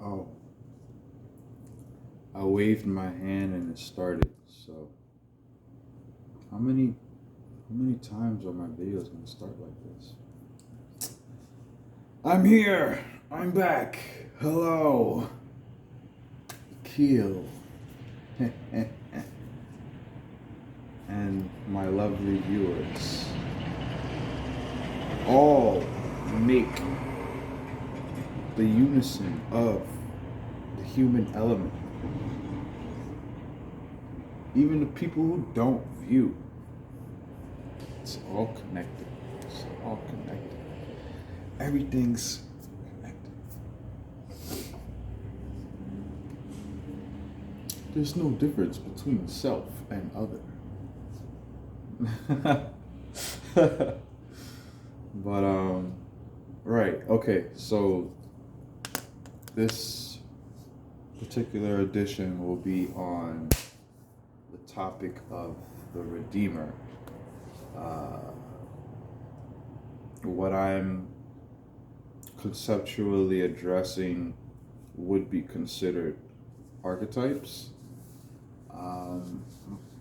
Oh, I waved my hand and it started. So how many how many times are my videos gonna start like this? I'm here. I'm back. Hello, Keel, and my lovely viewers. All make the unison of the human element. Even the people who don't view. It's all connected. It's all connected. Everything's connected. There's no difference between self and other. But right, okay, so this particular edition will be on the topic of the Redeemer. What I'm conceptually addressing would be considered archetypes.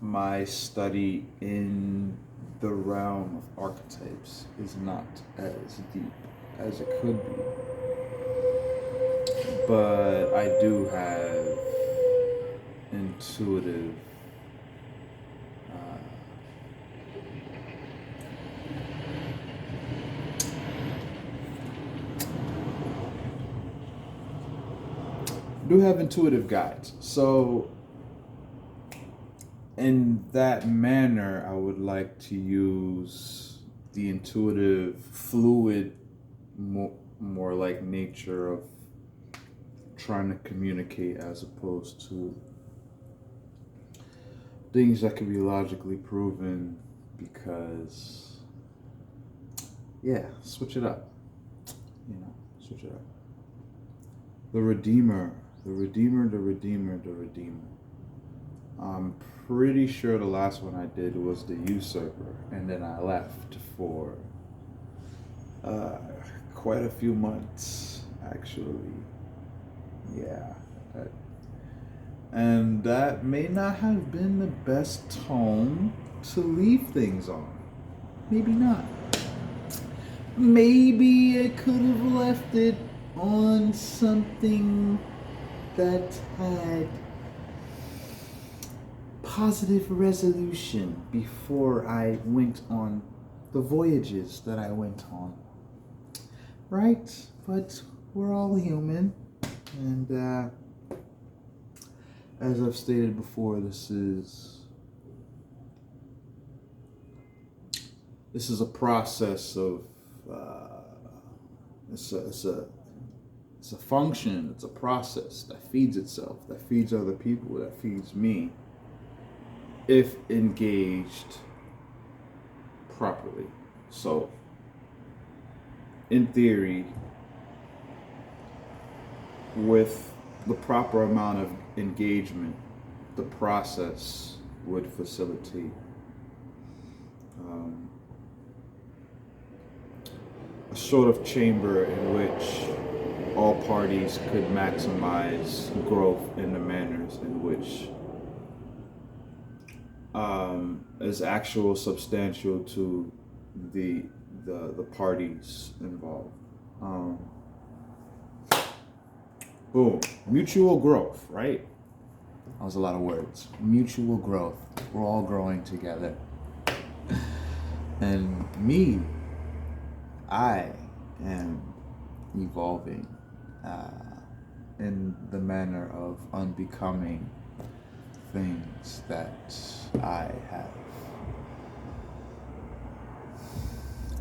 My study in the realm of archetypes is not as deep as it could be, but I do have intuitive uh, guides. So in that manner, I would like to use the intuitive, fluid, more like nature of trying to communicate as opposed to things that can be logically proven because, yeah, switch it up. Switch it up. The Redeemer, the Redeemer, the Redeemer, the Redeemer. I'm pretty sure the last one I did was the Usurper, and then I left for uh, quite a few months, actually. Yeah. And that may not have been the best tone to leave things on. Maybe not. Maybe I could have left it on something that had positive resolution before I went on the voyages that I went on. Right? But we're all human. And as I've stated before, this is a process of it's a function, it's a process that feeds itself, that feeds other people, that feeds me, if engaged properly. So, in theory, with the proper amount of engagement, the process would facilitate a sort of chamber in which all parties could maximize growth in the manners in which is actual substantial to the parties involved. Boom, mutual growth, right? That was a lot of words. Mutual growth. We're all growing together. And me, I am evolving in the manner of unbecoming things that I have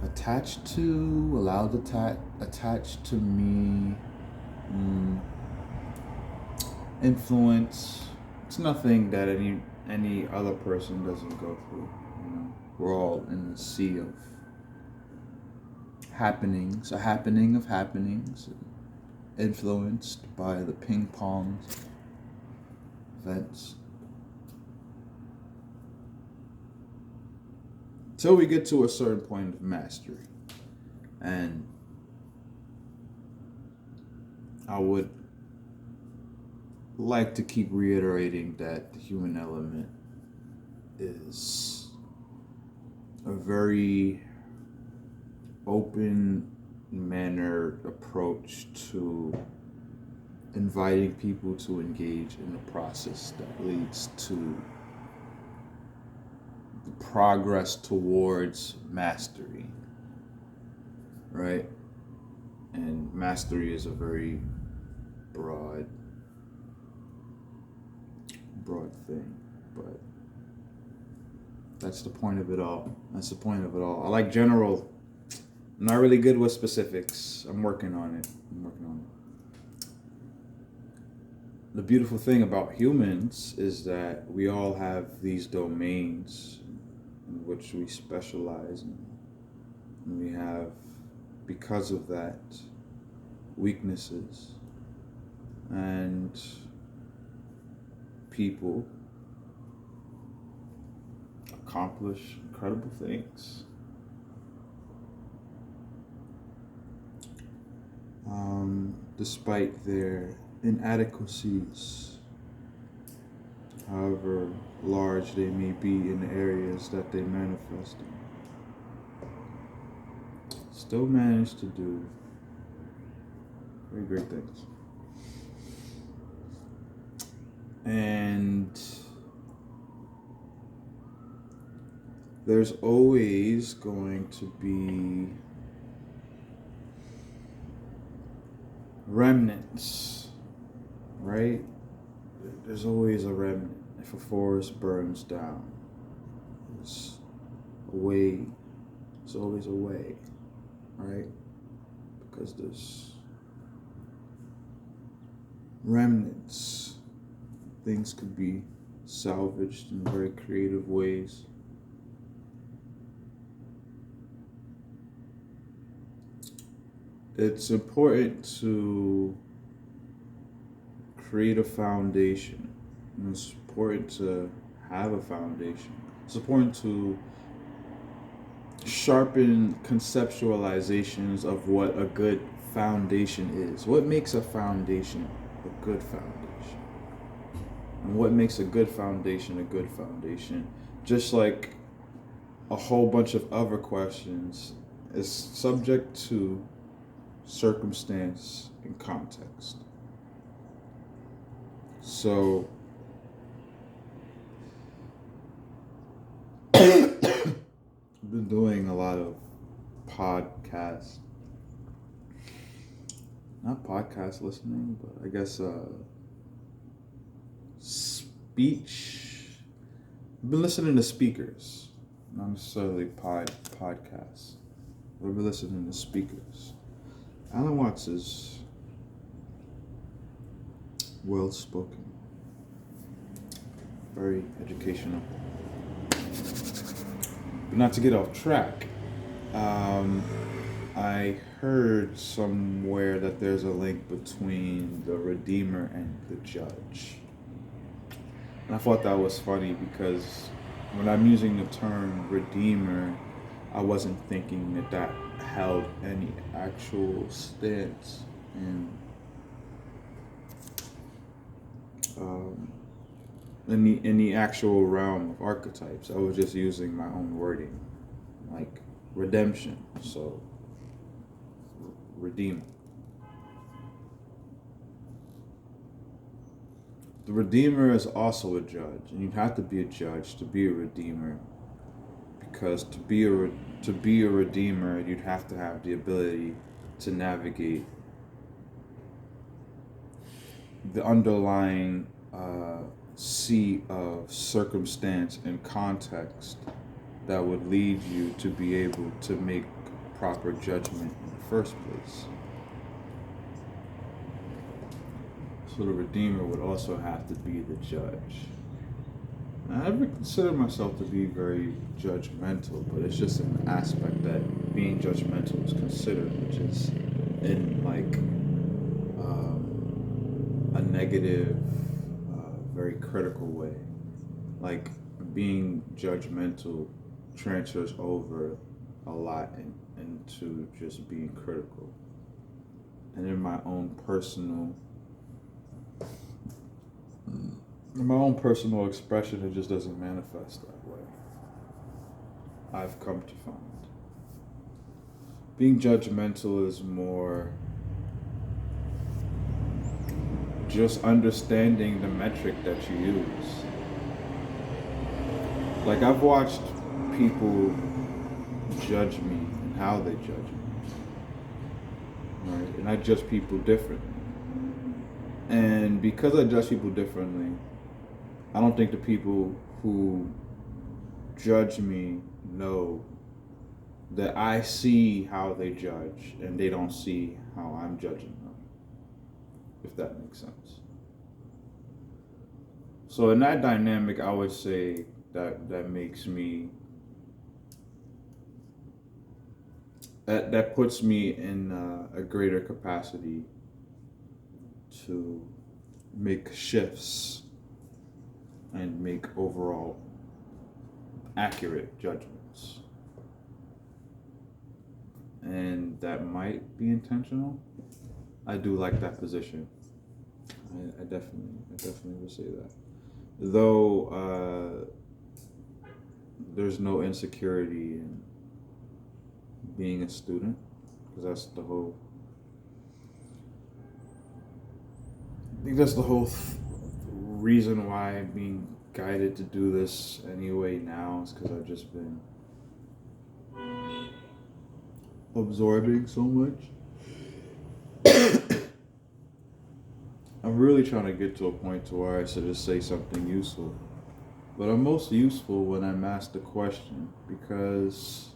attached to, allowed attached to me, influence. It's nothing that any other person doesn't go through. We're all in the sea of happenings, a happening of happenings, influenced by the ping pong events. Till we get to a certain point of mastery. And I would like to keep reiterating that the human element is a very open mannered approach to inviting people to engage in the process that leads to the progress towards mastery, right? And mastery is a very broad thing, but that's the point of it all. That's the point of it all. I like general. I'm not really good with specifics. I'm working on it. The beautiful thing about humans is that we all have these domains in which we specialize in. And we have, because of that, weaknesses. And people accomplish incredible things. Despite their inadequacies, however large they may be in the areas that they manifest in, still manage to do very great things. And there's always going to be remnants, right? There's always a remnant. If a forest burns down, there's a way. There's always a way, right? Because there's remnants. Things could be salvaged in very creative ways. It's important to create a foundation. And it's important to have a foundation. It's important to sharpen conceptualizations of what a good foundation is. What makes a foundation a good foundation? And what makes a good foundation a good foundation? Just like a whole bunch of other questions is subject to circumstance and context. So I've been doing a lot of podcasts, not podcast listening, but I guess speech. I've been listening to speakers, not necessarily podcasts. I've been listening to speakers. Alan Watts is well spoken, very educational. But not to get off track, I heard somewhere that there's a link between the Redeemer and the Judge. And I thought that was funny because when I'm using the term Redeemer, I wasn't thinking that held any actual stance in the actual realm of archetypes. I was just using my own wording, like redemption. So Redeemer. The Redeemer is also a judge, and you'd have to be a judge to be a Redeemer, because to be a Redeemer, you'd have to have the ability to navigate the underlying sea of circumstance and context that would lead you to be able to make proper judgment in the first place. So the Redeemer would also have to be the judge. I never considered myself to be very judgmental, but it's just an aspect that being judgmental is considered, which is in like a negative, very critical way. Like being judgmental transfers over a lot into just being critical. And in my own personal In my own personal expression, it just doesn't manifest that way. I've come to find. Being judgmental is more just understanding the metric that you use. Like, I've watched people judge me and how they judge me. Right? And I judge people differently. And because I judge people differently, I don't think the people who judge me know that I see how they judge and they don't see how I'm judging them, if that makes sense. So in that dynamic, I would say that makes me, that puts me in a greater capacity to make shifts and make overall accurate judgments. And that might be intentional. I do like that position. I definitely would say that. Though there's no insecurity in being a student, because that's the whole. I think that's the whole reason why I'm being guided to do this anyway now, is because I've just been absorbing so much. I'm really trying to get to a point to where I should just say something useful. But I'm most useful when I'm asked a question, because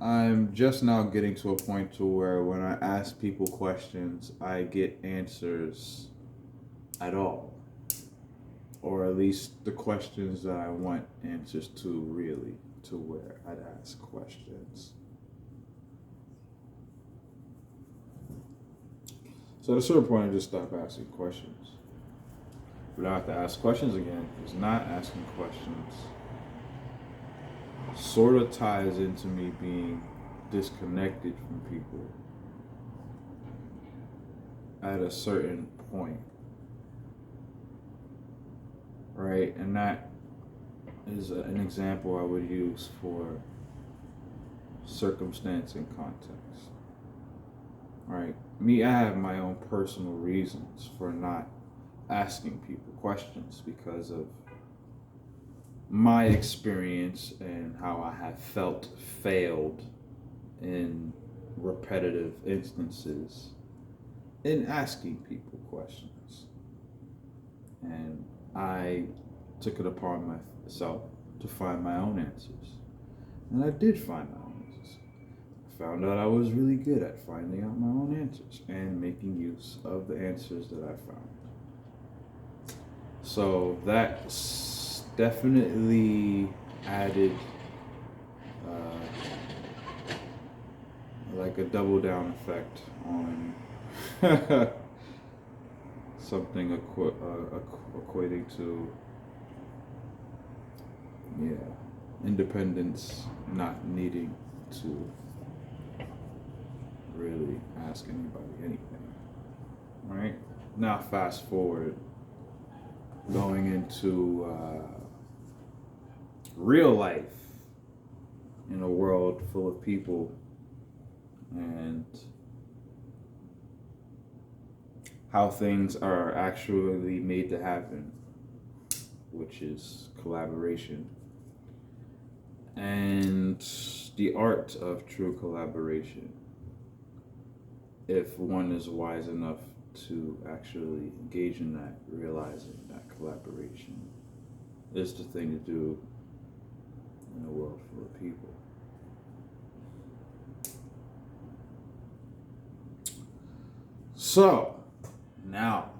I'm just now getting to a point to where when I ask people questions, I get answers at all. Or at least the questions that I want answers to, really, to where I'd ask questions. So at a certain point, I just stop asking questions. But I have to ask questions again, because not asking questions sort of ties into me being disconnected from people at a certain point. Right? And that is an example I would use for circumstance and context. Right? Me, I have my own personal reasons for not asking people questions because of my experience and how I have felt failed in repetitive instances in asking people questions. And I took it upon myself to find my own answers. And I did find my own answers. I found out I was really good at finding out my own answers and making use of the answers that I found. So that definitely added like a double down effect on something equating to, independence, not needing to really ask anybody anything. Right? Now fast forward, going into real life in a world full of people and how things are actually made to happen, which is collaboration and the art of true collaboration, if one is wise enough to actually engage in that, realizing that collaboration is the thing to do in a world full of people. So, now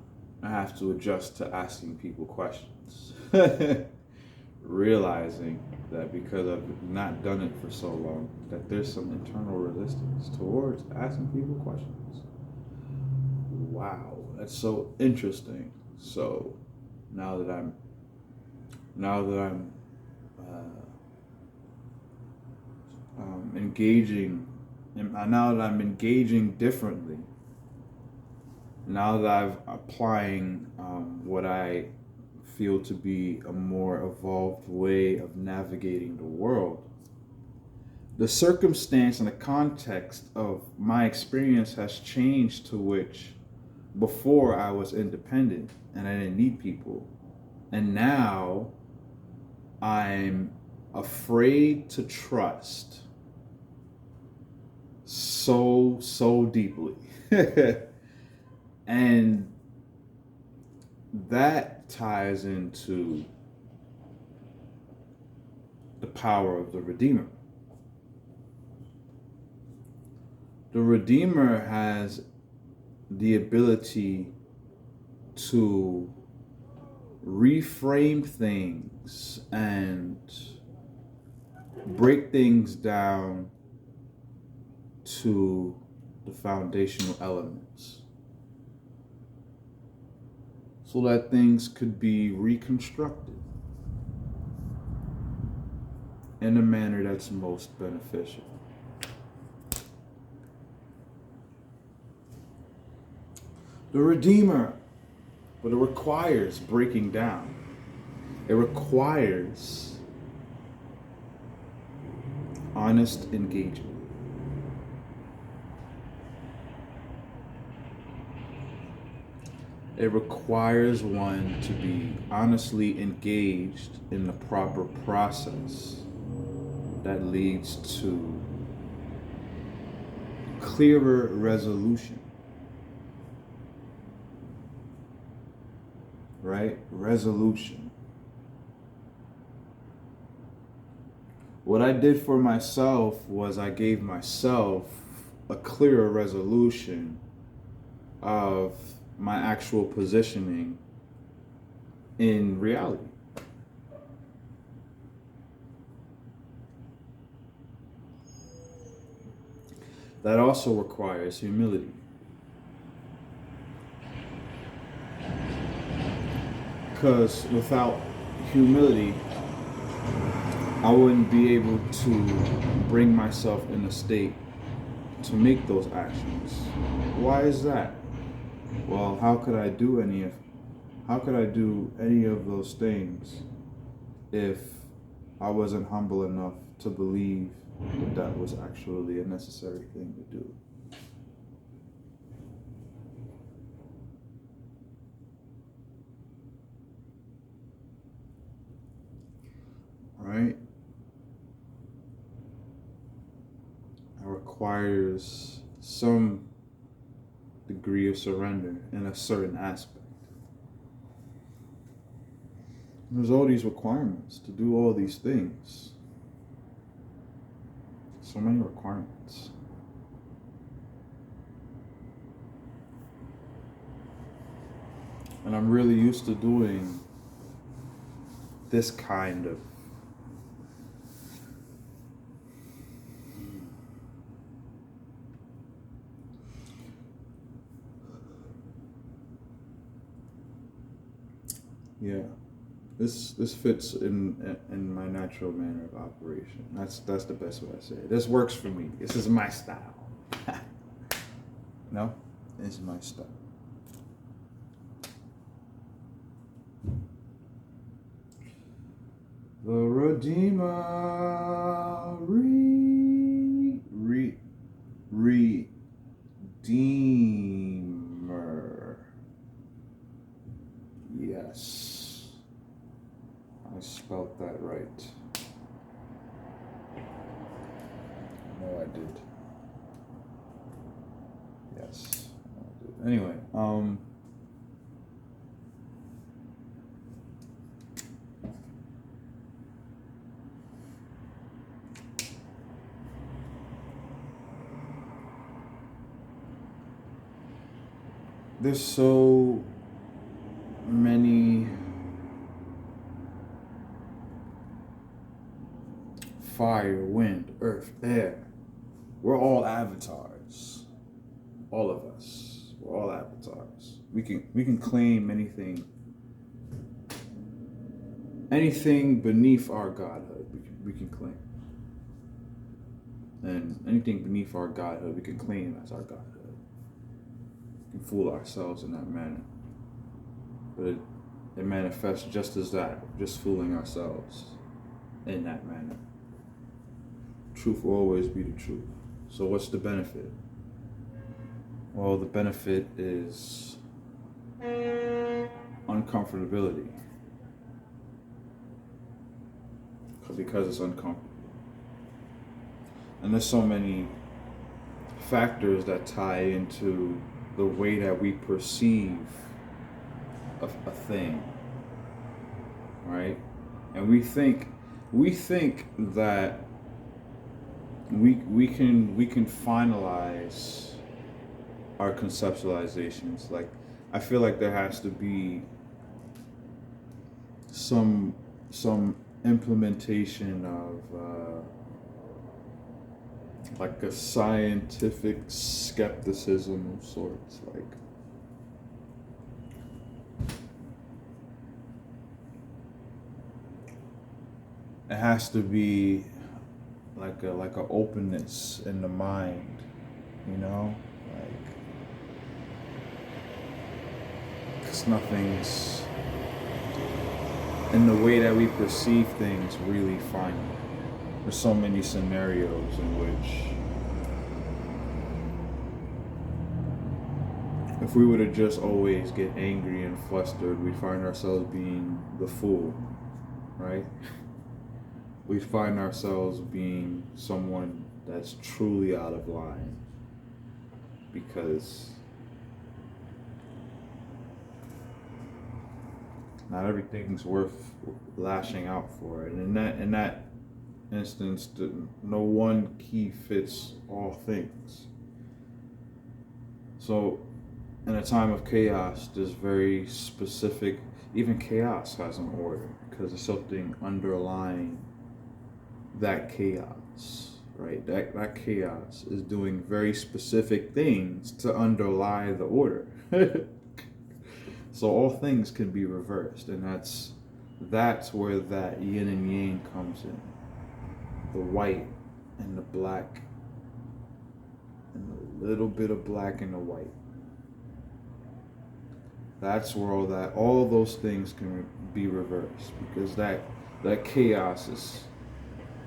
I have to adjust to asking people questions. Realizing that because I've not done it for so long, that there's some internal resistance towards asking people questions. Wow, that's so interesting. So, now that I'm engaging, and now that I'm engaging differently now that I'm applying what I feel to be a more evolved way of navigating the world, the circumstance and the context of my experience has changed, to which before I was independent and I didn't need people. And now I'm afraid to trust so deeply. And that ties into the power of the Redeemer. The Redeemer has the ability to reframe things and break things down to the foundational elements so that things could be reconstructed in a manner that's most beneficial. The Redeemer, but it requires breaking down. It requires honest engagement. It requires one to be honestly engaged in the proper process that leads to clearer resolution. Right? Resolution. What I did for myself was I gave myself a clearer resolution of my actual positioning in reality. That also requires humility. Because without humility, I wouldn't be able to bring myself in a state to make those actions. Why is that? Well, how could I do any of those things if I wasn't humble enough to believe that that was actually a necessary thing to do? Right? It requires some degree of surrender in a certain aspect. There's all these requirements to do all these things. So many requirements. And I'm really used to doing this kind of yeah. This fits in my natural manner of operation. That's the best way I say it. This works for me. This is my style. No, it's my style. The Redeemer, Redeemer. Yes, I spelled that right. No, I did. Yes, I did. Anyway, there's so many fire, wind, earth, air. We're all avatars. All of us. We're all avatars. We can claim anything beneath our godhood. We can claim. And anything beneath our godhood, we can claim as our godhood. can fool ourselves in that manner. But it manifests just as that, just fooling ourselves in that manner. Truth will always be the truth. So what's the benefit? Well, the benefit is uncomfortability. Because it's uncomfortable. And there's so many factors that tie into the way that we perceive a thing, right? And we think that we can finalize our conceptualizations. Like, I feel like there has to be some implementation of like a scientific skepticism of sorts. Like, it has to be like a openness in the mind, you know, like, because nothing's in the way that we perceive things really final. There's so many scenarios in which if we were to just always get angry and flustered, we'd find ourselves being the fool, right? We'd find ourselves being someone that's truly out of line, because not everything's worth lashing out for. And in that instance, no one key fits all things. So in a time of chaos, there's very specific, even chaos has an order, because there's something underlying that chaos, right? That chaos is doing very specific things to underlie the order. So all things can be reversed, and that's where that yin and yang comes in. The white and the black, and a little bit of black in the white. That's where all those things can be reversed, because that chaos is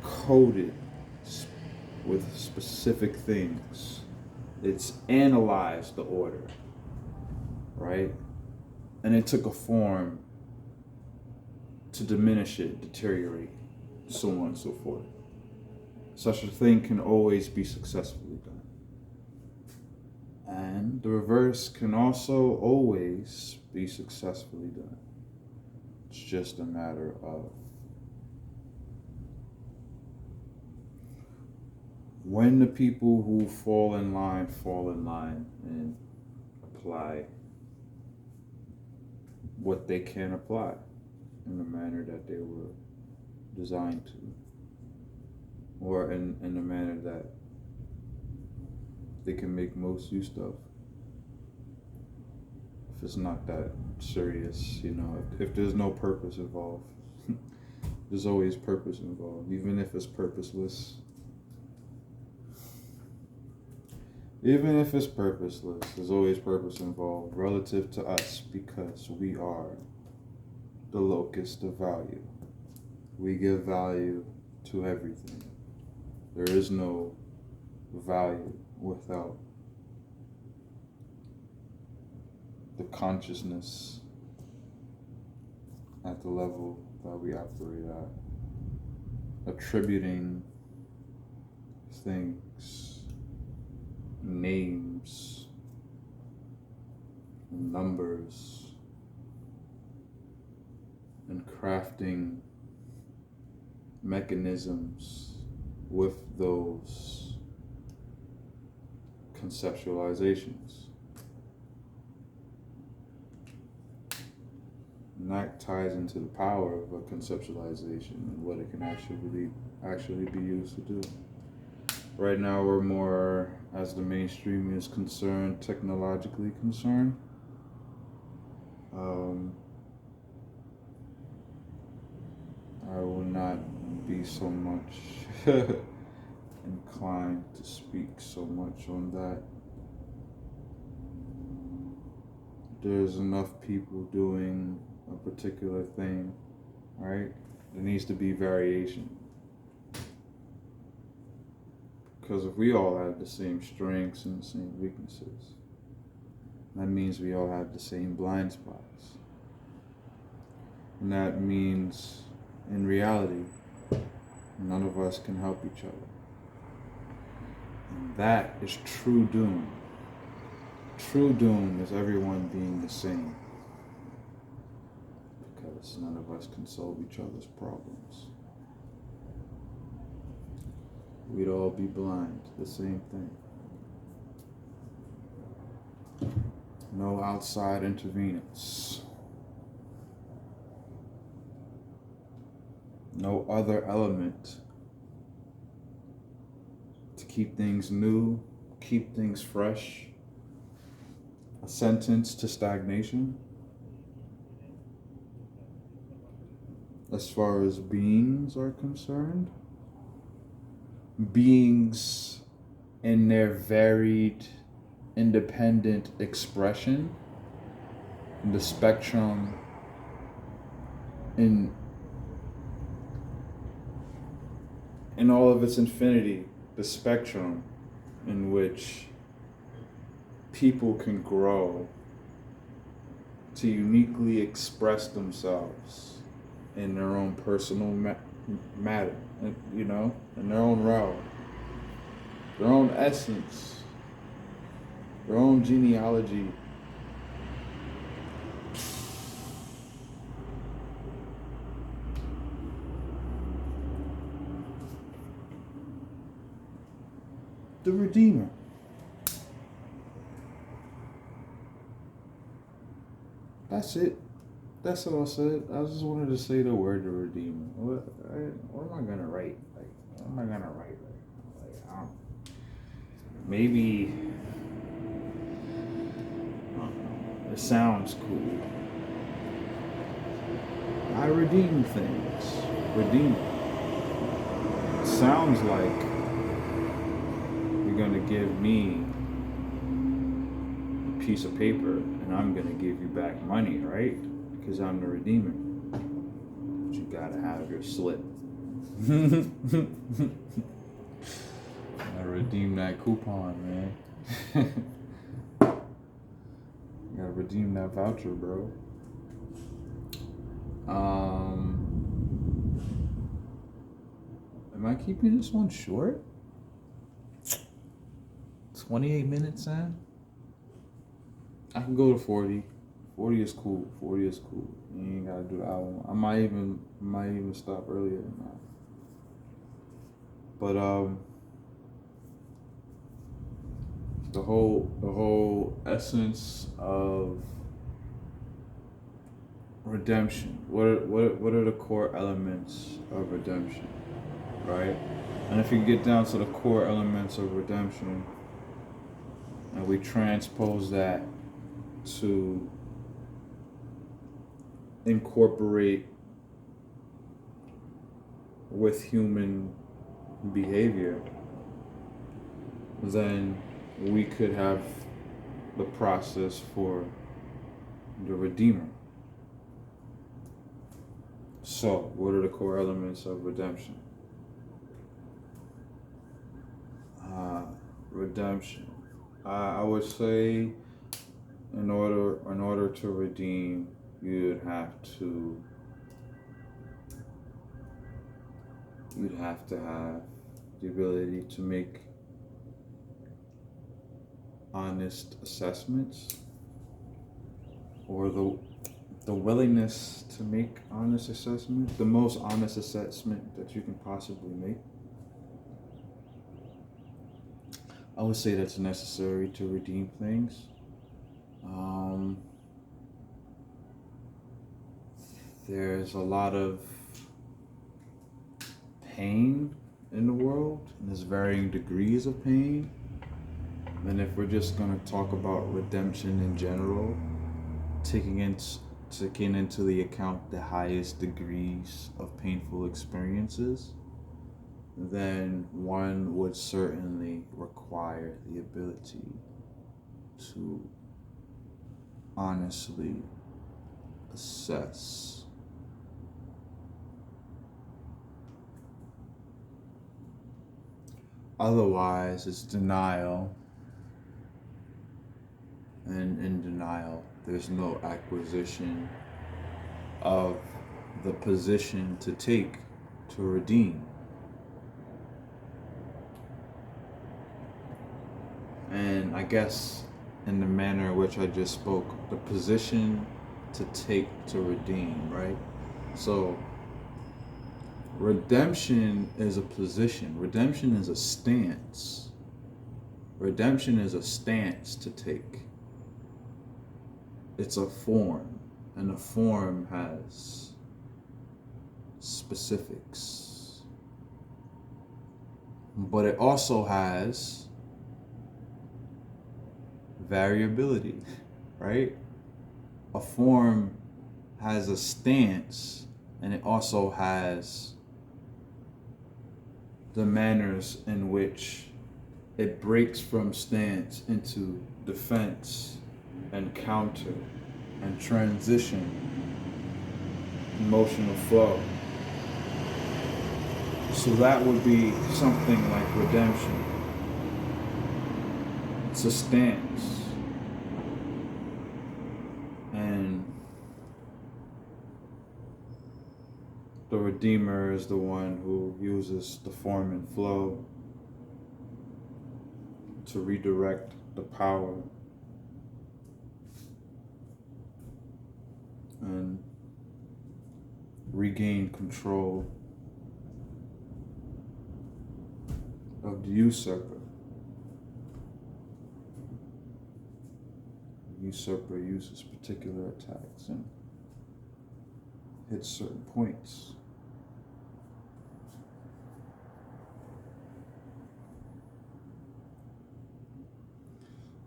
coded with specific things. It's analyzed the order, right? And it took a form to diminish it, deteriorate, so on and so forth. Such a thing can always be successfully done. And the reverse can also always be successfully done. It's just a matter of when the people who fall in line and apply what they can apply in the manner that they were designed to, or in the manner that they can make most use of. If it's not that serious, you know, if there's no purpose involved, there's always purpose involved, even if it's purposeless. Even if it's purposeless, there's always purpose involved relative to us, because we are the locus of value. We give value to everything. There is no value without the consciousness at the level that we operate at, attributing things, names, numbers, and crafting mechanisms with those conceptualizations. And that ties into the power of a conceptualization and what it can actually be used to do. Right now, we're more, as the mainstream is concerned, technologically concerned. I will not be so much inclined to speak so much on that. there's enough people doing a particular thing, right? There needs to be variation. Because if we all have the same strengths and the same weaknesses, that means we all have the same blind spots. And that means, in reality, none of us can help each other. And that is true doom. True doom is everyone being the same. Because none of us can solve each other's problems. We'd all be blind to the same thing. No outside intervenence. No other element to keep things new, keep things fresh. A sentence to stagnation. As far as beings are concerned, beings in their varied, independent expression, in the spectrum, in all of its infinity, the spectrum in which people can grow to uniquely express themselves in their own personal matter, you know, in their own realm, their own essence, their own genealogy. The Redeemer. That's it. That's what I said. I just wanted to say the word the Redeemer. What am I gonna write? Like, what am I gonna write? Like, I don't. Maybe. I don't know. It sounds cool. I redeem things. Redeem. It sounds like you're gonna give me a piece of paper and I'm gonna give you back money, right? Because I'm the Redeemer. But you gotta have your slip. I redeem that coupon, man. You gotta redeem that voucher, bro. Am I keeping this one short? 28 minutes, man. I can go to 40. 40 is cool. 40 is cool. You ain't gotta do the album. I might even stop earlier than that. But the whole essence of redemption. What are the core elements of redemption, right? And if you get down to the core elements of redemption, and we transpose that to incorporate with human behavior, then we could have the process for the Redeemer. So, what are the core elements of redemption? Redemption. I would say, in order to redeem, you'd have to have the ability to make honest assessments, or the willingness to make honest assessment, the most honest assessment that you can possibly make. I would say that's necessary to redeem things. There's a lot of pain in the world, and there's varying degrees of pain. And if we're just going to talk about redemption in general, taking into the account the highest degrees of painful experiences, then one would certainly require the ability to honestly assess. Otherwise, it's denial, and in denial, there's no acquisition of the position to take to redeem. And I guess in the manner in which I just spoke, the position to take to redeem, right? So redemption is a position. Redemption is a stance. Redemption is a stance to take. It's a form, and a form has specifics. But it also has variability, right? A form has a stance, and it also has the manners in which it breaks from stance into defense and counter and transition, emotional flow. So that would be something like redemption. It's a stance. And the Redeemer is the one who uses the form and flow to redirect the power and regain control of the usurper. The usurper uses particular attacks and hits certain points.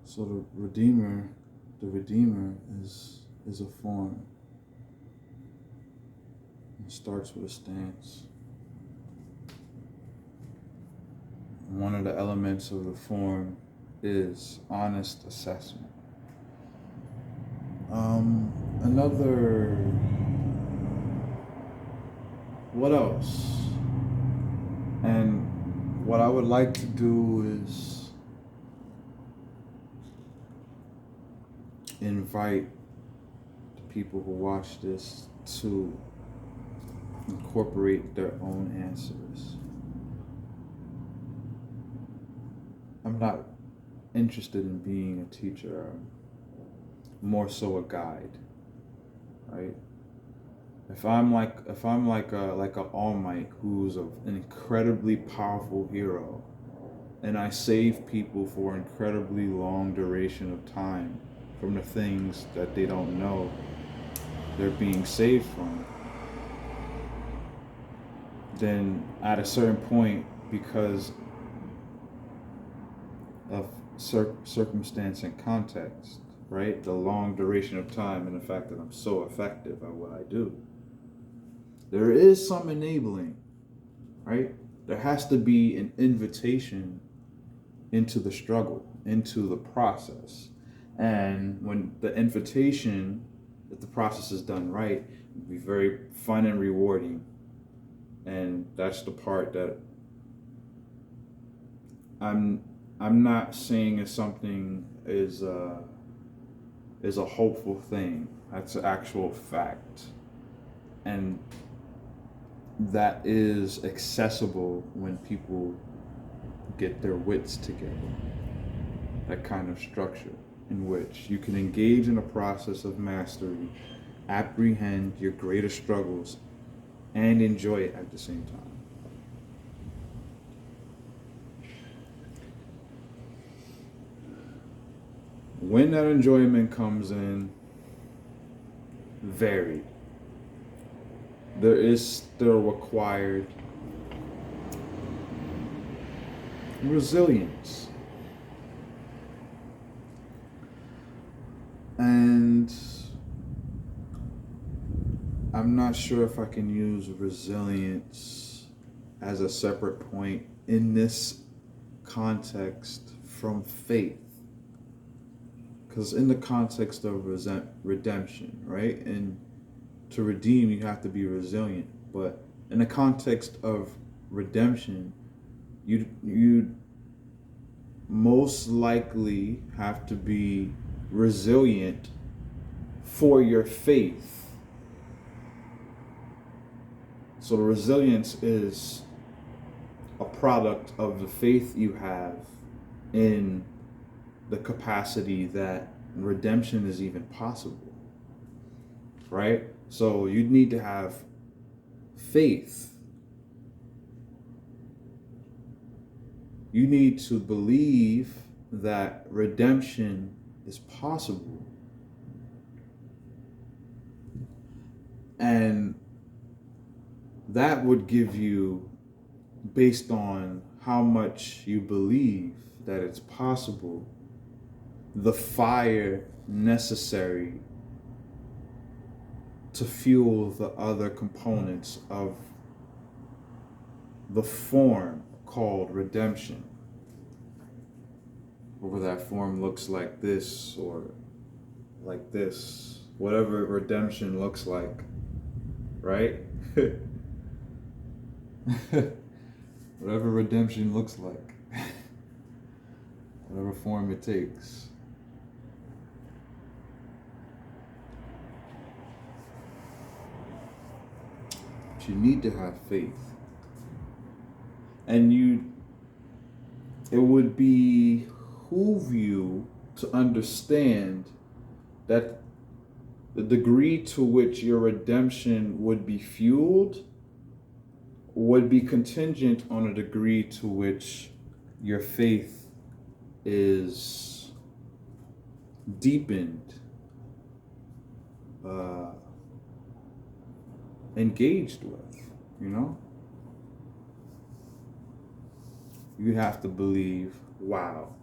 So the Redeemer is a form. It starts with a stance. One of the elements of the form is honest assessment. What else? And what I would like to do is invite the people who watch this to incorporate their own answers. I'm not interested in being a teacher. I'm more so a guide, right? If I'm like a All Might who's an incredibly powerful hero, and I save people for an incredibly long duration of time from the things that they don't know they're being saved from, then at a certain point, because of circumstance and context, right? The long duration of time and the fact that I'm so effective at what I do, there is some enabling, right? There has to be an invitation into the struggle, into the process. And when the invitation, if the process is done right, will be very fun and rewarding. And that's the part that I'm not saying is something is a hopeful thing. That's an actual fact. And that is accessible when people get their wits together. That kind of structure in which you can engage in a process of mastery, apprehend your greatest struggles, and enjoy it at the same time. When that enjoyment comes in, varied. There is still required resilience. And I'm not sure if I can use resilience as a separate point in this context from faith. because in the context of redemption, right? And to redeem, you have to be resilient. But in the context of redemption, you most likely have to be resilient for your faith. So the resilience is a product of the faith you have in the capacity that redemption is even possible, right? So you need to have faith. You need to believe that redemption is possible. And that would give you, based on how much you believe that it's possible, the fire necessary to fuel the other components of the form called redemption. Whether that form looks like this or like this, whatever redemption looks like, right? Whatever redemption looks like, whatever form it takes. But you need to have faith. And it would behoove you to understand that the degree to which your redemption would be fueled would be contingent on a degree to which your faith is deepened, engaged with, you know? You have to believe, wow,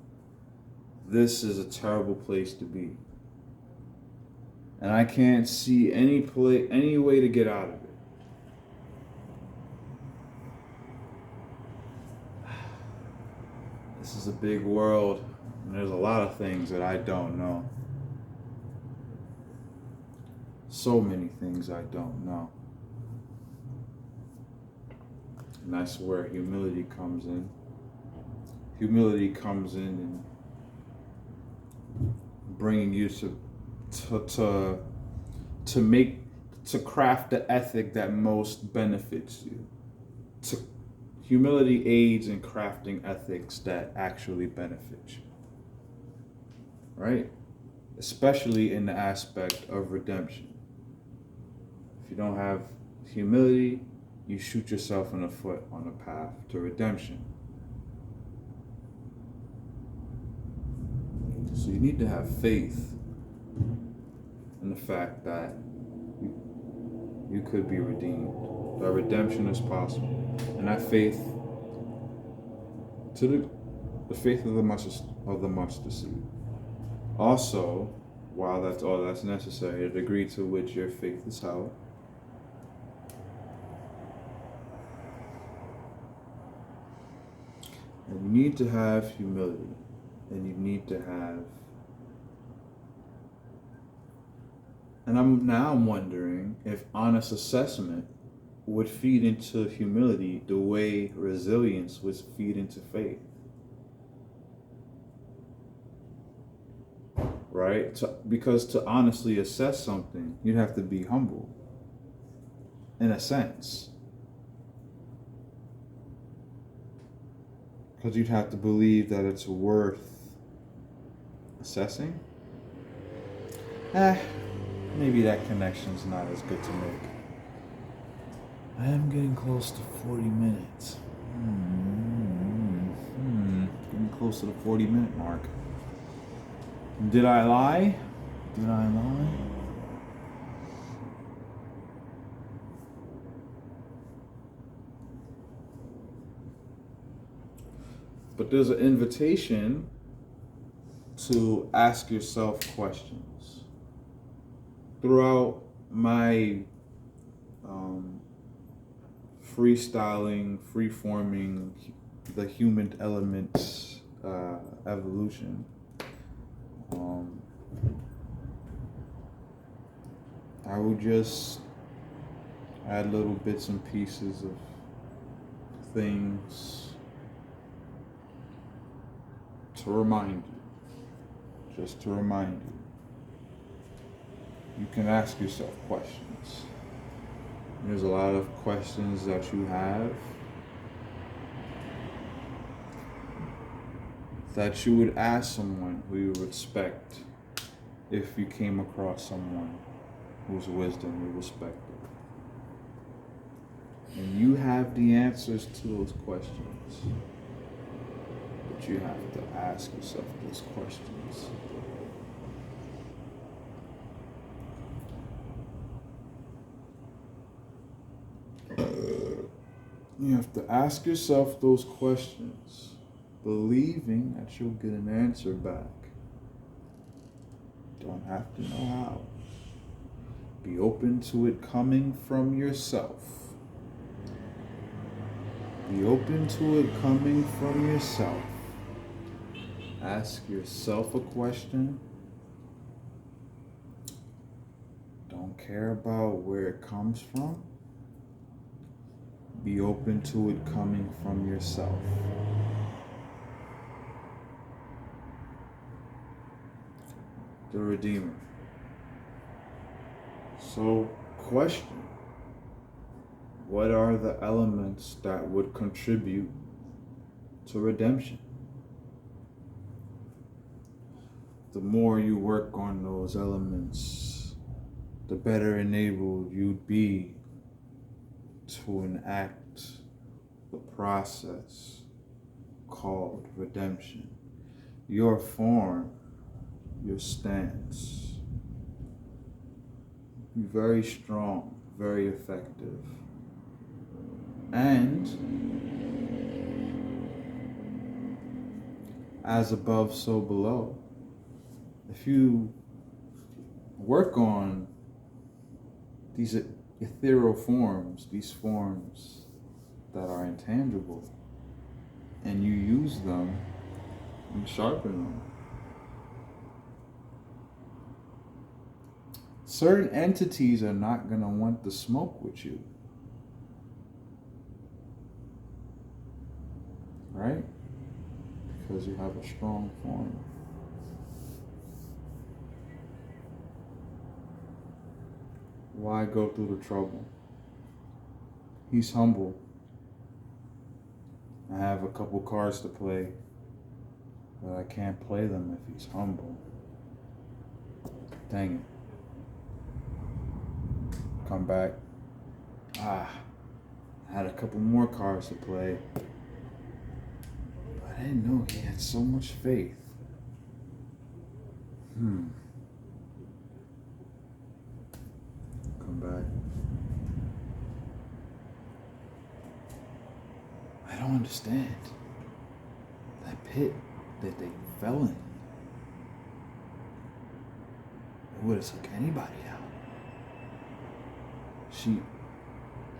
this is a terrible place to be. And I can't see any way to get out of it. This is a big world, and there's a lot of things that I don't know. So many things I don't know. And that's where humility comes in. Humility comes in and bringing you to craft the ethic that most benefits you. Humility aids in crafting ethics that actually benefit you, right? Especially in the aspect of redemption. If you don't have humility, you shoot yourself in the foot on the path to redemption. So you need to have faith in the fact that you could be redeemed, that redemption is possible. And that faith, to the faith of the mustard seed. Also, while that's all that's necessary, the degree to which your faith is held, and you need to have humility, and you need to have, and I'm wondering if honest assessment would feed into humility the way resilience would feed into faith. Right? Because to honestly assess something, you'd have to be humble, in a sense. Because you'd have to believe that it's worth assessing. Maybe that connection's not as good to make. I am getting close to 40 minutes. Getting close to the 40-minute mark. Did I lie? Did I lie? But there's an invitation to ask yourself questions. Throughout my freestyling, free-forming the human elements evolution, I would just add little bits and pieces of things to remind you, just to remind you. You can ask yourself questions. There's a lot of questions that you have that you would ask someone who you respect if you came across someone whose wisdom you respected. And you have the answers to those questions, but you have to ask yourself those questions. You have to ask yourself those questions, believing that you'll get an answer back. Don't have to know how. Be open to it coming from yourself. Be open to it coming from yourself. Ask yourself a question. Don't care about where it comes from. Be open to it coming from yourself. The Redeemer. So, question. What are the elements that would contribute to redemption? The more you work on those elements, the better enabled you'd be to enact the process called redemption. Your form, your stance, be very strong, very effective. And as above, so below. If you work on these ethereal forms, these forms that are intangible, and you use them and sharpen them, certain entities are not going to want to smoke with you. Right? Because you have a strong form. Why go through the trouble? He's humble. I have a couple cards to play, but I can't play them if he's humble. Dang it. Come back. I had a couple more cards to play. I didn't know he had so much faith. Come back. I don't understand. That pit that they fell in. It would have took anybody out.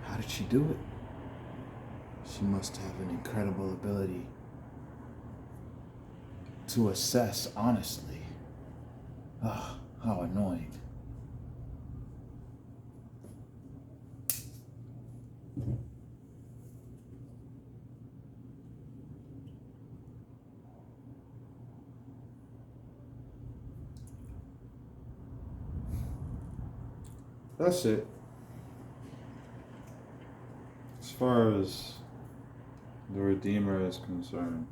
How did she do it? She must have an incredible ability to assess honestly. Ah, how annoying. That's it. As far as the Redeemer is concerned,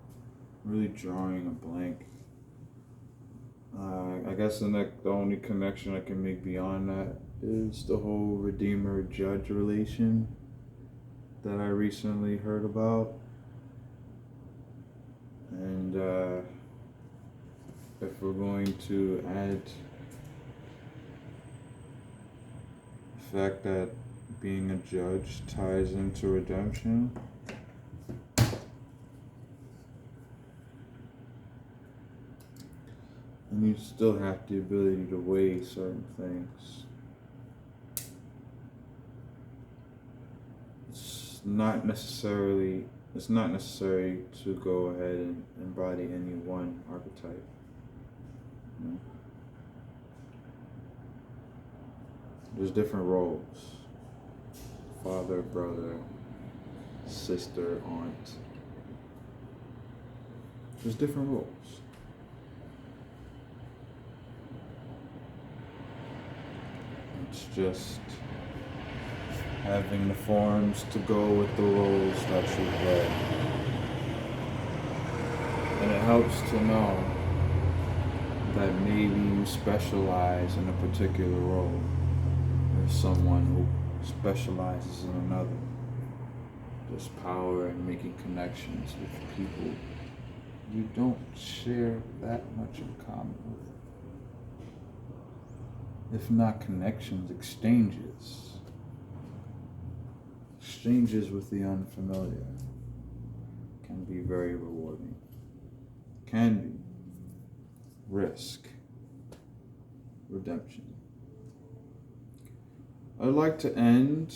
really drawing a blank. I guess the only connection I can make beyond that is the whole Redeemer-Judge relation that I recently heard about. And if we're going to add the fact that being a judge ties into redemption, and you still have the ability to weigh certain things. It's not necessary to go ahead and embody any one archetype. You know? There's different roles: father, brother, sister, aunt. There's different roles. It's just having the forms to go with the roles that you play. And it helps to know that maybe you specialize in a particular role. There's someone who specializes in another. There's power in making connections with people you don't share that much in common with. If not connections, exchanges. Exchanges with the unfamiliar can be very rewarding. Can be. Risk. Redemption. I'd like to end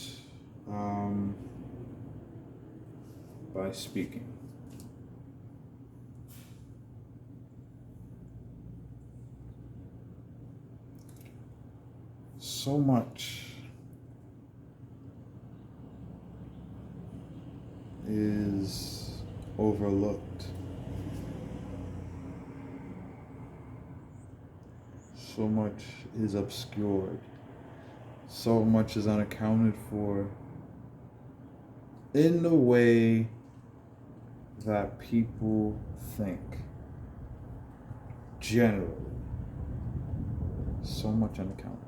by speaking. So much is overlooked. So much is obscured. So much is unaccounted for in the way that people think. Generally. So much unaccounted.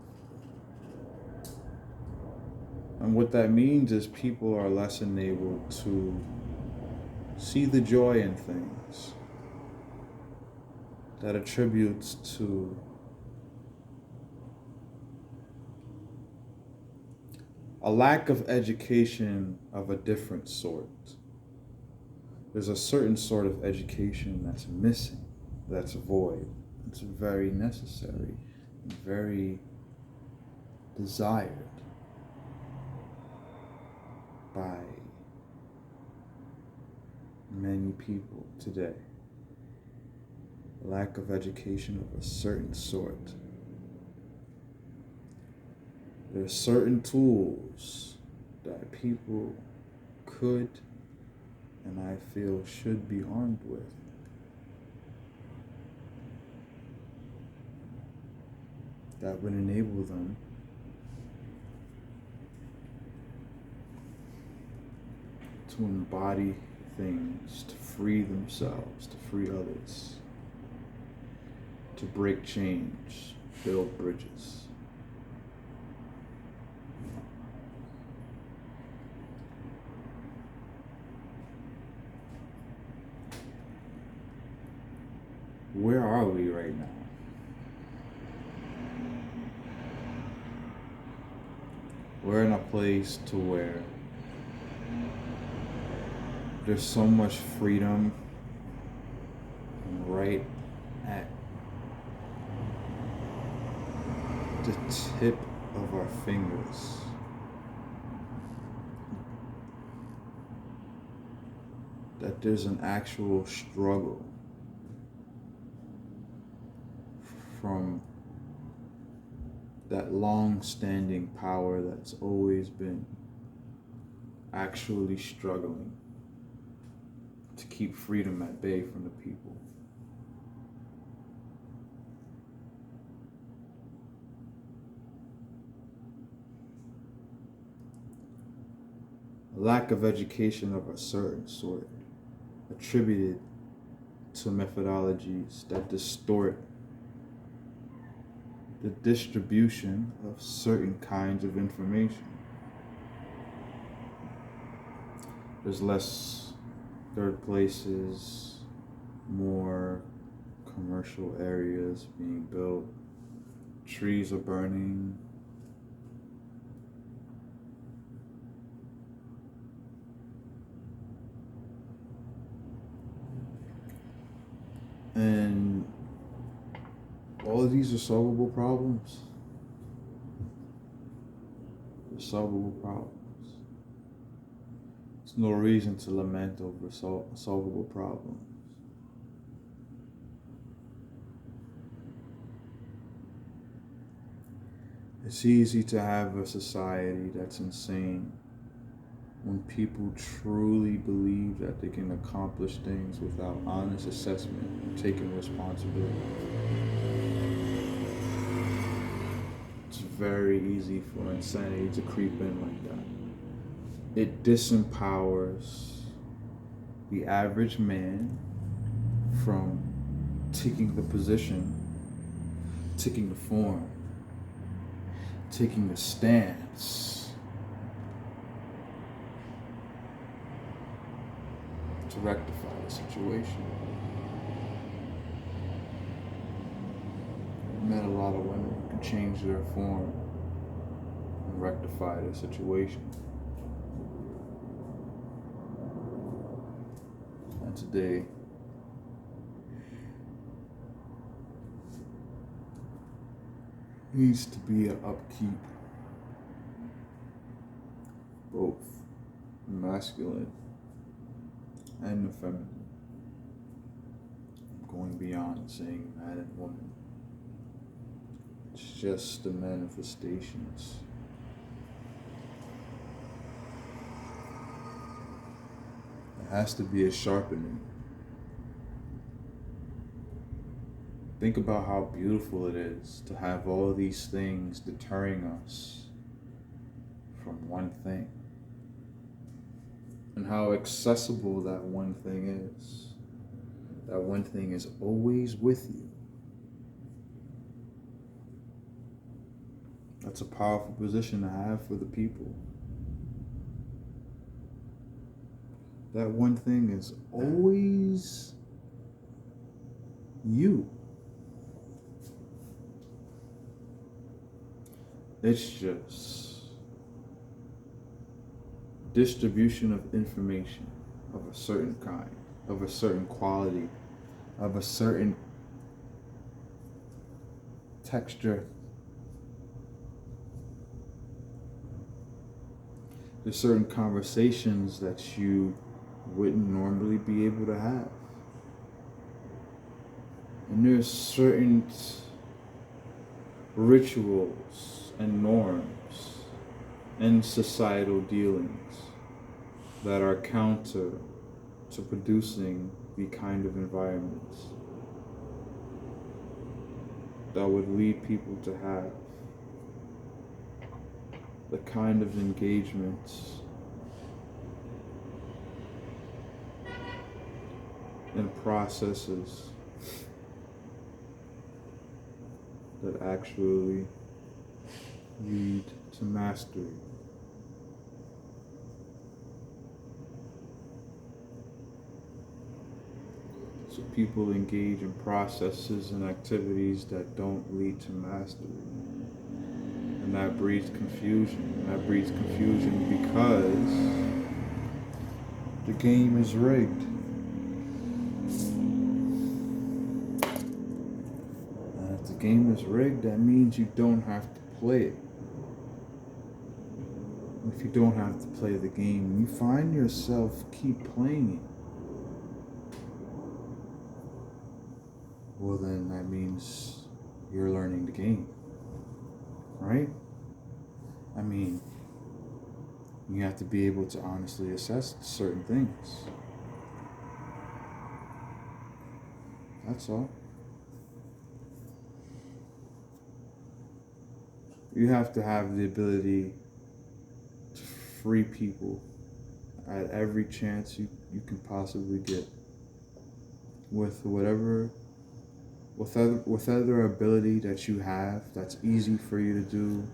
And what that means is people are less enabled to see the joy in things that attributes to a lack of education of a different sort. There's a certain sort of education that's missing, that's void. It's very necessary, very desired by many people today. A lack of education of a certain sort. There are certain tools that people could and I feel should be armed with. That would enable them to embody things, to free themselves, to free others, to break chains, build bridges. Where are we right now? We're in a place to where there's so much freedom right at the tip of our fingers. That there's an actual struggle from that long-standing power that's always been actually struggling to keep freedom at bay from the people. A lack of education of a certain sort, attributed to methodologies that distort the distribution of certain kinds of information. There's less third places, more commercial areas being built, trees are burning. And all of these are solvable problems. They're solvable problems. There's no reason to lament over solvable problems. It's easy to have a society that's insane when people truly believe that they can accomplish things without honest assessment and taking responsibility. It's very easy for insanity to creep in like that. It disempowers the average man from taking the position, taking the form, taking the stance to rectify the situation. I've met a lot of women who can change their form and rectify their situation. And today, needs to be an upkeep, both the masculine and the feminine. I'm going beyond saying man and woman. It's just the manifestations. There has to be a sharpening. Think about how beautiful it is to have all these things deterring us from one thing. And how accessible that one thing is. That one thing is always with you. That's a powerful position to have for the people. That one thing is always you. It's just distribution of information of a certain kind, of a certain quality, of a certain texture. There's certain conversations that you wouldn't normally be able to have. And there's certain rituals and norms and societal dealings that are counter to producing the kind of environments that would lead people to have the kind of engagements and processes that actually lead to mastery. So people engage in processes and activities that don't lead to mastery. And that breeds confusion. And that breeds confusion because the game is rigged. And if the game is rigged, that means you don't have to play it. If you don't have to play the game, you find yourself keep playing it. Well, then that means you're learning the game, right? I mean, you have to be able to honestly assess certain things. That's all. You have to have the ability to free people at every chance you can possibly get with whatever ability that you have that's easy for you to do,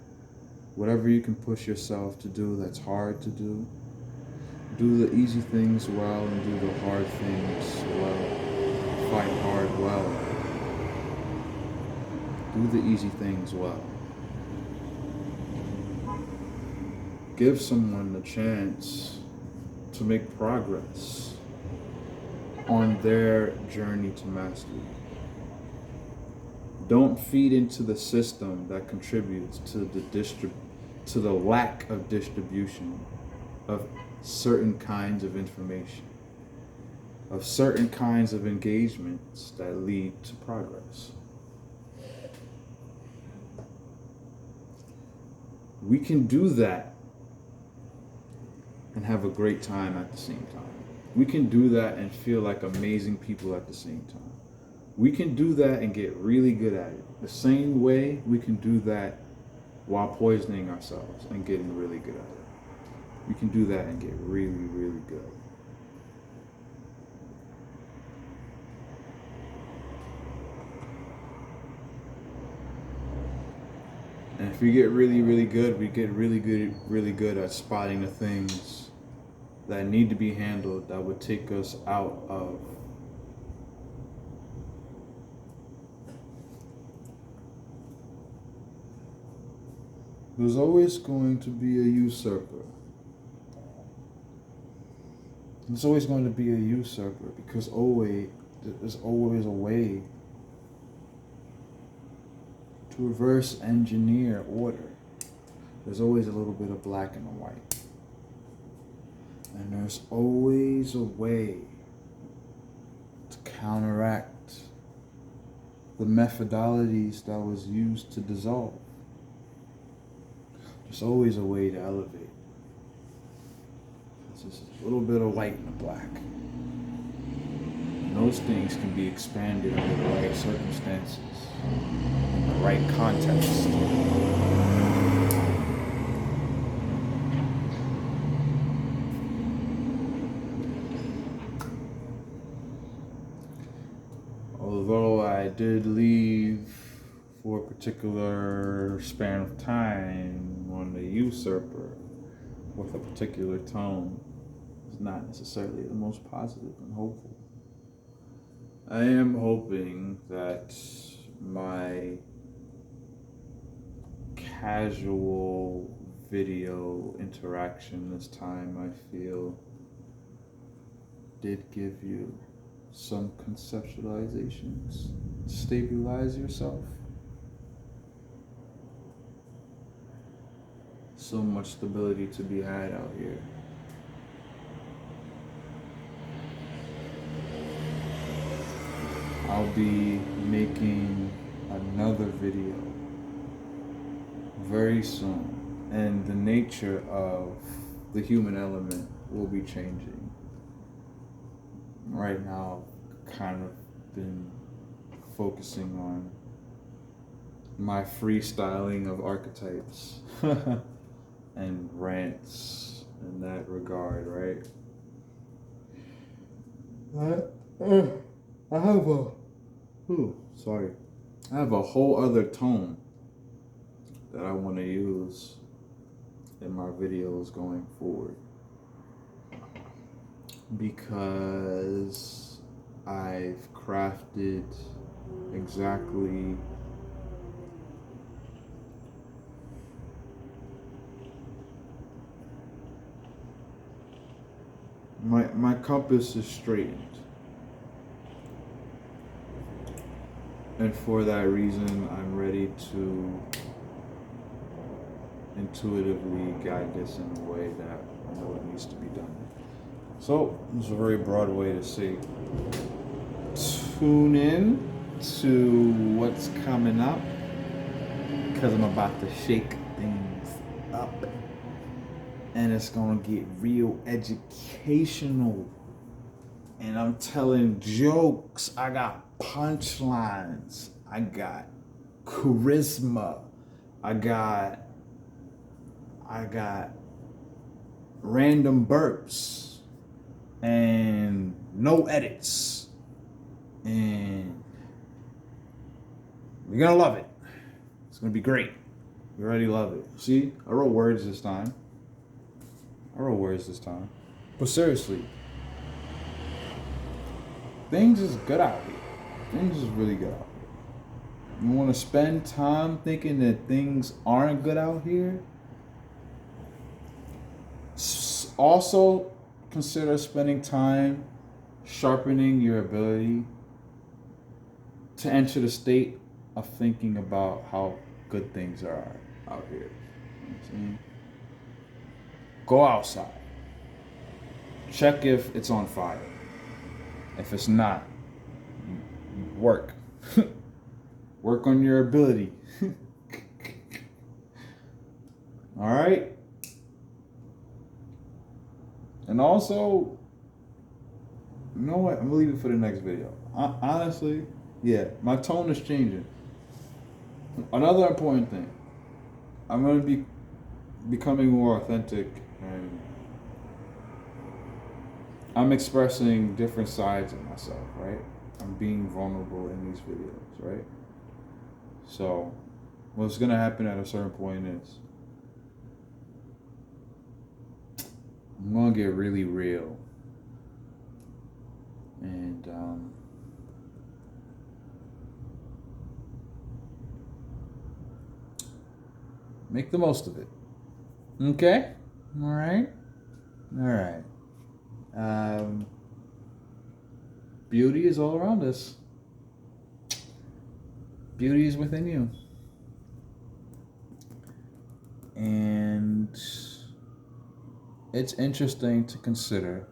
whatever you can push yourself to do that's hard to do. Do the easy things well and do the hard things well. Fight hard well. Do the easy things well. Give someone the chance to make progress on their journey to mastery. Don't feed into the system that contributes to the lack of distribution of certain kinds of information, of certain kinds of engagements that lead to progress. We can do that and have a great time at the same time. We can do that and feel like amazing people at the same time. We can do that and get really good at it. The same way we can do that while poisoning ourselves and getting really good at it. We can do that and get really, really good. And if we get really, really good, we get really good at spotting the things that need to be handled that would take us out of there's always going to be a usurper. There's always going to be a usurper because there's always a way to reverse engineer order. There's always a little bit of black and white. And there's always a way to counteract the methodologies that was used to dissolve. There's always a way to elevate. It's just a little bit of white and a black. And those things can be expanded under the right circumstances, in the right context. Although I did leave for a particular span of time on the usurper with a particular tone, is not necessarily the most positive and hopeful. I am hoping that my casual video interaction this time, I feel, did give you some conceptualizations to stabilize yourself. So much stability to be had out here. I'll be making another video very soon, and the nature of the human element will be changing. Right now, I've kind of been focusing on my freestyling of archetypes and rants in that regard, right? I have a whole other tone that I want to use in my videos going forward, because I've crafted exactly my compass is straightened. And for that reason, I'm ready to intuitively guide this in a way that I know it needs to be done. So, it's a very broad way to say, tune in to what's coming up, because I'm about to shake things up. And it's gonna get real educational. And I'm telling jokes. I got punchlines. I got charisma. I got random burps and no edits. And you're gonna love it. It's gonna be great. You already love it. See, I wrote words this time. But seriously, things is good out here. Things is really good out here. You want to spend time thinking that things aren't good out here? Also, consider spending time sharpening your ability to enter the state of thinking about how good things are out here. You know what I'm saying? Go outside. Check if it's on fire. If it's not, work. Work on your ability. All right? And also, you know what? I'm going to leave it for the next video. Honestly, yeah, my tone is changing. Another important thing. I'm going to be becoming more authentic, and I'm expressing different sides of myself, right? I'm being vulnerable in these videos, right? So, what's going to happen at a certain point is I'm going to get really real. And make the most of it. Okay? All right? All right. Beauty is all around us. Beauty is within you. And it's interesting to consider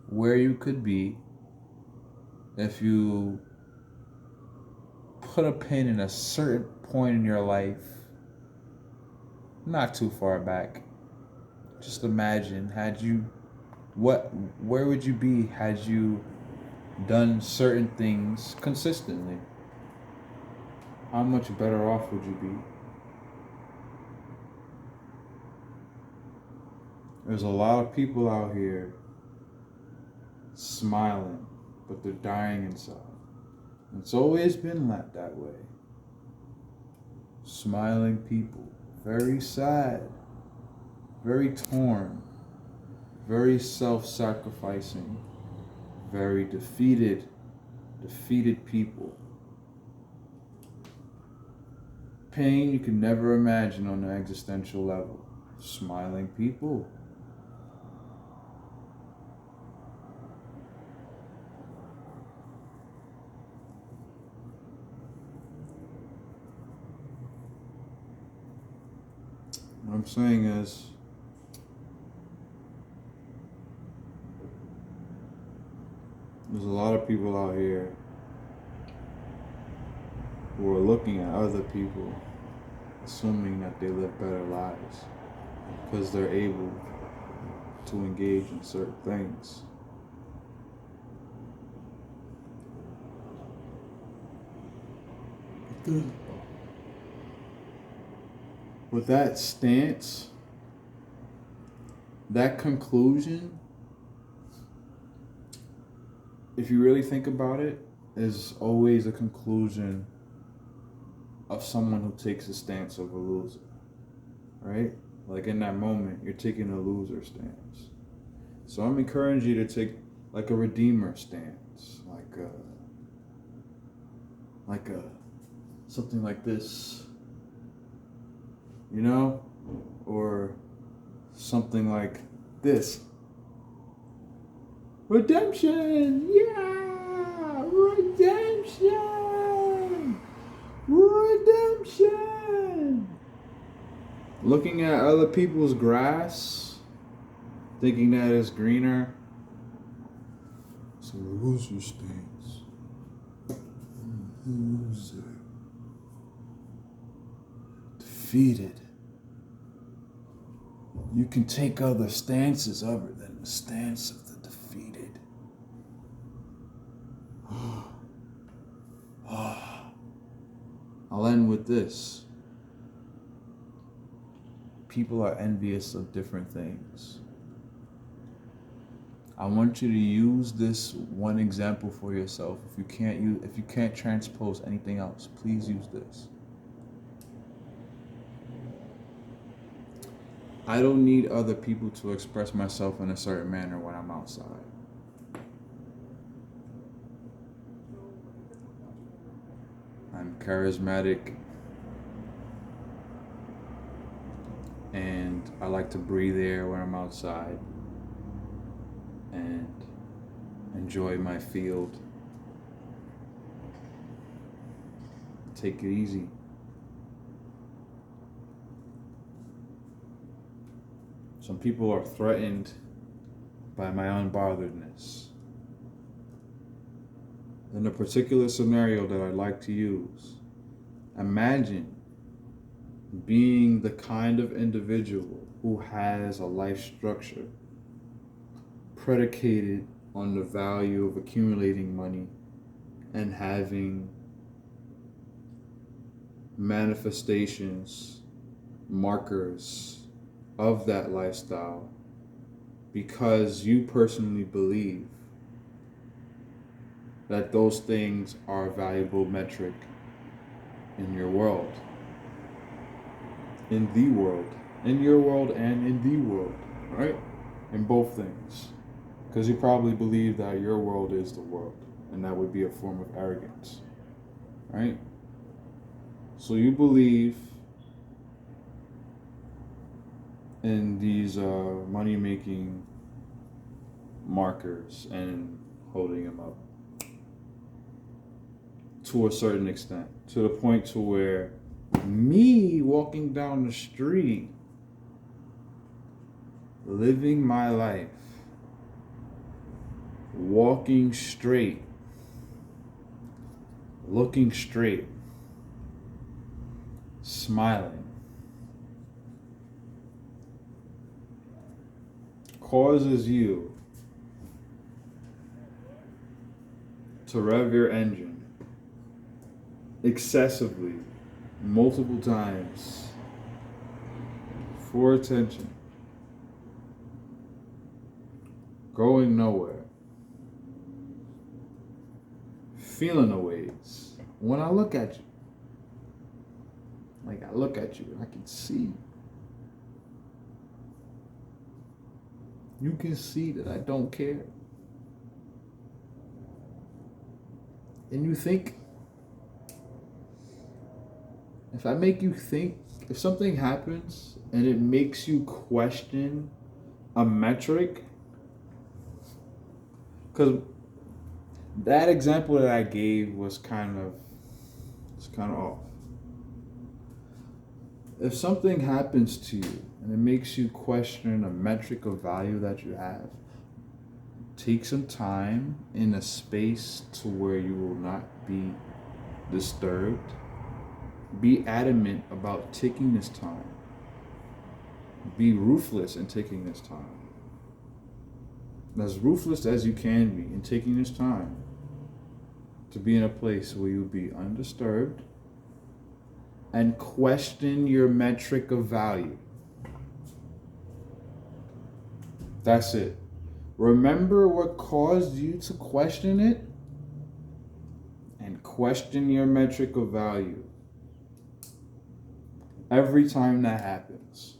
where you could be if you put a pin in a certain point in your life, not too far back. Just imagine, where would you be had you done certain things consistently? How much better off would you be? There's a lot of people out here smiling, but they're dying inside. It's always been that way. Smiling people, very sad, very torn, very self-sacrificing, very defeated people. Pain you can never imagine on an existential level. Smiling people. What I'm saying is, there's a lot of people out here who are looking at other people, assuming that they live better lives because they're able to engage in certain things. With that stance, that conclusion, if you really think about it, is always a conclusion of someone who takes a stance of a loser, right? Like in that moment, you're taking a loser stance. So I'm encouraging you to take like a redeemer stance, like a something like this, you know, or something like this. Redemption, yeah, redemption, redemption. Looking at other people's grass, thinking that it's greener. It's a loser stance. Loser. Defeated. You can take other stances other than the stance of the defeated. I'll end with this. People are envious of different things. I want you to use this one example for yourself. If you can't transpose anything else, please use this. I don't need other people to express myself in a certain manner when I'm outside. I'm charismatic and I like to breathe air when I'm outside and enjoy my field. Take it easy. Some people are threatened by my unbotheredness. In a particular scenario that I'd like to use, imagine being the kind of individual who has a life structure predicated on the value of accumulating money and having manifestations, markers of that lifestyle, because you personally believe that those things are a valuable metric in your world, in the world, in your world and in the world, right? In both things. Because you probably believe that your world is the world, and that would be a form of arrogance, right? So you believe in these money-making markers and holding them up to a certain extent, to the point to where me walking down the street, living my life, walking straight, looking straight, smiling, causes you to rev your engine excessively, multiple times, for attention, going nowhere, feeling the waves. When I look at you, like I look at you, I can see. You can see that I don't care. And you think, if I make you think, if something happens and it makes you question a metric, because that example that I gave was kind of off. If something happens to you and it makes you question a metric of value that you have, take some time in a space to where you will not be disturbed. Be adamant about taking this time. Be ruthless in taking this time. As ruthless as you can be in taking this time to be in a place where you'll be undisturbed and question your metric of value. That's it. Remember what caused you to question it, and question your metric of value every time that happens.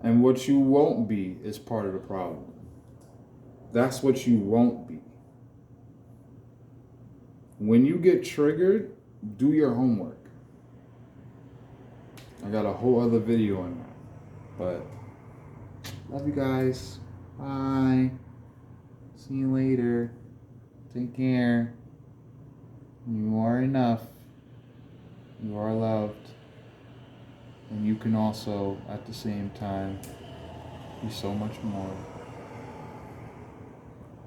And what you won't be is part of the problem. That's what you won't be. When you get triggered, do your homework. I got a whole other video on that. But love you guys. Bye. See you later. Take care. You are enough. You are loved. And you can also, at the same time, be so much more.